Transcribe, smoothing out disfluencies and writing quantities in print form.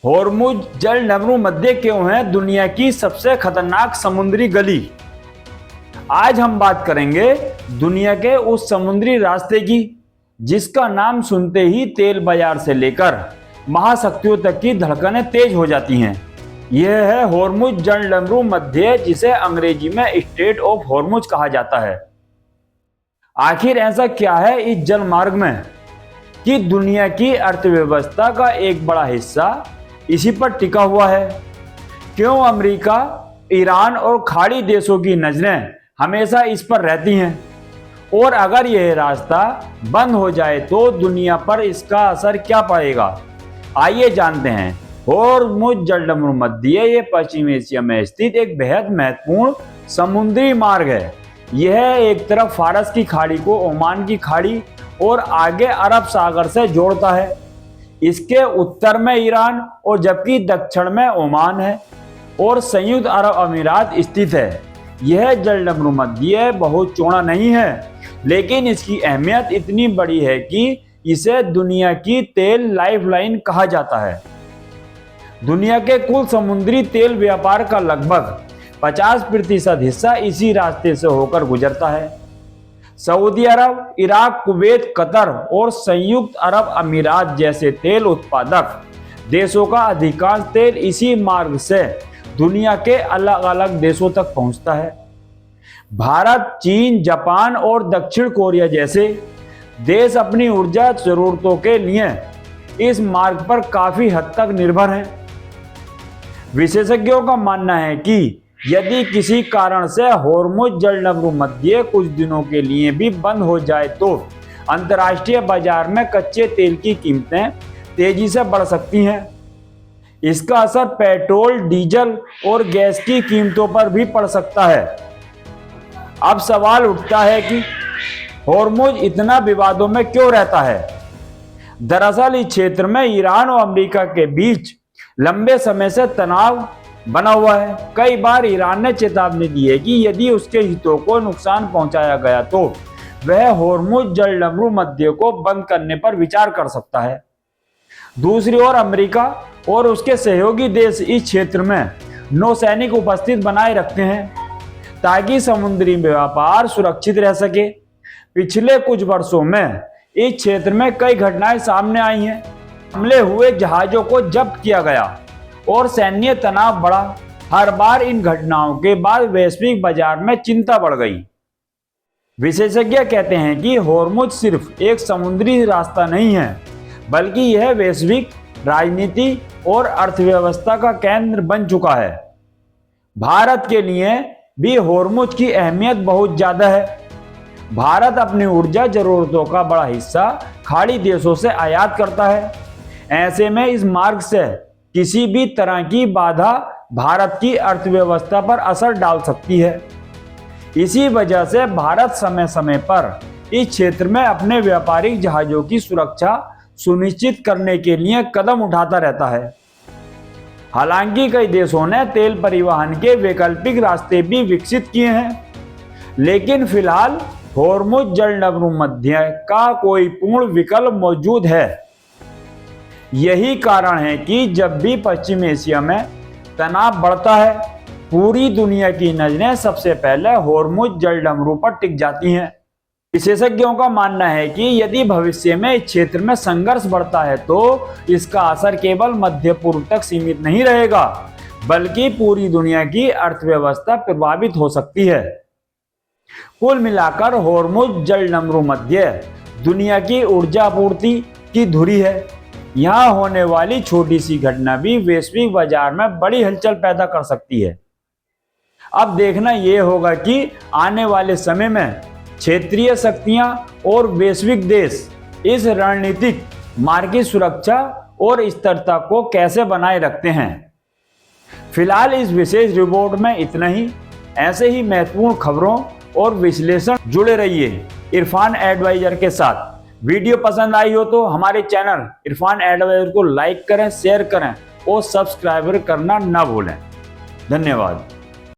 होर्मुज जल नमरू मध्य क्यों है दुनिया की सबसे खतरनाक समुद्री गली। आज हम बात करेंगे दुनिया के उस समुद्री रास्ते की जिसका नाम सुनते ही तेल बाजार से लेकर महाशक्तियों तक की धड़कनें तेज हो जाती हैं। यह है होर्मुज जल नमरू मध्य, जिसे अंग्रेजी में स्ट्रेट ऑफ होर्मुज कहा जाता है। आखिर ऐसा क्या है इस जल मार्ग में कि दुनिया की अर्थव्यवस्था का एक बड़ा हिस्सा इसी पर टिका हुआ है। क्यों अमेरिका, ईरान और खाड़ी देशों की नजरें हमेशा इस पर रहती हैं, और अगर यह रास्ता बंद हो जाए तो दुनिया पर इसका असर क्या पड़ेगा। आइए जानते हैं। होर्मुज जल नमरू मध्य ये पश्चिम एशिया में स्थित एक बेहद महत्वपूर्ण समुद्री मार्ग है। यह एक तरफ फारस की खाड़ी को ओमान की खाड़ी और आगे अरब सागर से जोड़ता है। इसके उत्तर में ईरान और जबकि दक्षिण में ओमान है और संयुक्त अरब अमीरात स्थित है। यह जल नमरू मध्य बहुत चौड़ा नहीं है, लेकिन इसकी अहमियत इतनी बड़ी है कि इसे दुनिया की तेल लाइफलाइन कहा जाता है। दुनिया के कुल समुद्री तेल व्यापार का लगभग 50% हिस्सा इसी रास्ते से होकर गुजरता है। सऊदी अरब, इराक, कुवैत, कतर और संयुक्त अरब अमीरात जैसे तेल उत्पादक देशों का अधिकांश तेल इसी मार्ग से दुनिया के अलग अलग देशों तक पहुंचता है। भारत, चीन, जापान और दक्षिण कोरिया जैसे देश अपनी ऊर्जा जरूरतों के लिए इस मार्ग पर काफी हद तक निर्भर हैं। विशेषज्ञों का मानना है कि यदि किसी कारण से होर्मुज जल नमरू मध्य कुछ दिनों के लिए भी बंद हो जाए तो अंतर्राष्ट्रीय बाजार में कच्चे तेल की कीमतें तेजी से बढ़ सकती हैं। इसका असर पेट्रोल, डीजल और गैस की कीमतों पर भी पड़ सकता है। अब सवाल उठता है कि होर्मुज इतना विवादों में क्यों रहता है। दरअसल इस क्षेत्र में ईरान और अमेरिका के बीच लंबे समय से तनाव बना हुआ है। कई बार ईरान ने चेतावनी दी है कि यदि उसके हितों को नुकसान पहुंचाया गया तो वह होर्मुज जल नमरू मध्य को बंद करने पर विचार कर सकता है। दूसरी ओर अमेरिका और उसके सहयोगी देश इस क्षेत्र में नौसैनिक उपस्थित बनाए रखते हैं ताकि समुद्री व्यापार सुरक्षित रह सके। पिछले कुछ वर्षों में इस क्षेत्र में कई घटनाएं सामने आई हैं। हमले हुए, जहाजों को जब्त किया गया और सैन्य तनाव बढ़ा। हर बार इन घटनाओं के बाद वैश्विक बाजार में चिंता बढ़ गई। विशेषज्ञ कहते हैं कि होर्मुज सिर्फ एक समुद्री रास्ता नहीं है, बल्कि यह वैश्विक राजनीति और अर्थव्यवस्था का केंद्र बन चुका है। भारत के लिए भी होर्मुज की अहमियत बहुत ज्यादा है। भारत अपनी ऊर्जा जरूरतों का बड़ा हिस्सा खाड़ी देशों से आयात करता है। ऐसे में इस मार्ग से किसी भी तरह की बाधा भारत की अर्थव्यवस्था पर असर डाल सकती है। इसी वजह से भारत समय समय पर इस क्षेत्र में अपने व्यापारिक जहाजों की सुरक्षा सुनिश्चित करने के लिए कदम उठाता रहता है। हालांकि कई देशों ने तेल परिवहन के वैकल्पिक रास्ते भी विकसित किए हैं, लेकिन फिलहाल होर्मुज जल नमरू मध्य का कोई पूर्ण विकल्प मौजूद है। यही कारण है कि जब भी पश्चिम एशिया में तनाव बढ़ता है, पूरी दुनिया की नजरें सबसे पहले होर्मुज जल नमरू पर टिक जाती हैं। विशेषज्ञों का मानना है कि यदि भविष्य में इस क्षेत्र में संघर्ष बढ़ता है तो इसका असर केवल मध्य पूर्व तक सीमित नहीं रहेगा, बल्कि पूरी दुनिया की अर्थव्यवस्था प्रभावित हो सकती है। कुल मिलाकर होर्मुज जल नमरू मध्य दुनिया की ऊर्जा आपूर्ति की धुरी है। यहाँ होने वाली छोटी सी घटना भी वैश्विक बाजार में बड़ी हलचल पैदा कर सकती है। अब देखना यह होगा कि आने वाले समय में क्षेत्रीय शक्तियां और वैश्विक देश इस रणनीतिक मार्ग की सुरक्षा और स्थिरता को कैसे बनाए रखते हैं। फिलहाल इस विशेष रिपोर्ट में इतना ही। ऐसे ही महत्वपूर्ण खबरों और विश्लेषण जुड़े रहिए इरफान एडवाइजर के साथ। वीडियो पसंद आई हो तो हमारे चैनल इरफान एडवाइजर को लाइक करें, शेयर करें और सब्सक्राइब करना ना भूलें। धन्यवाद।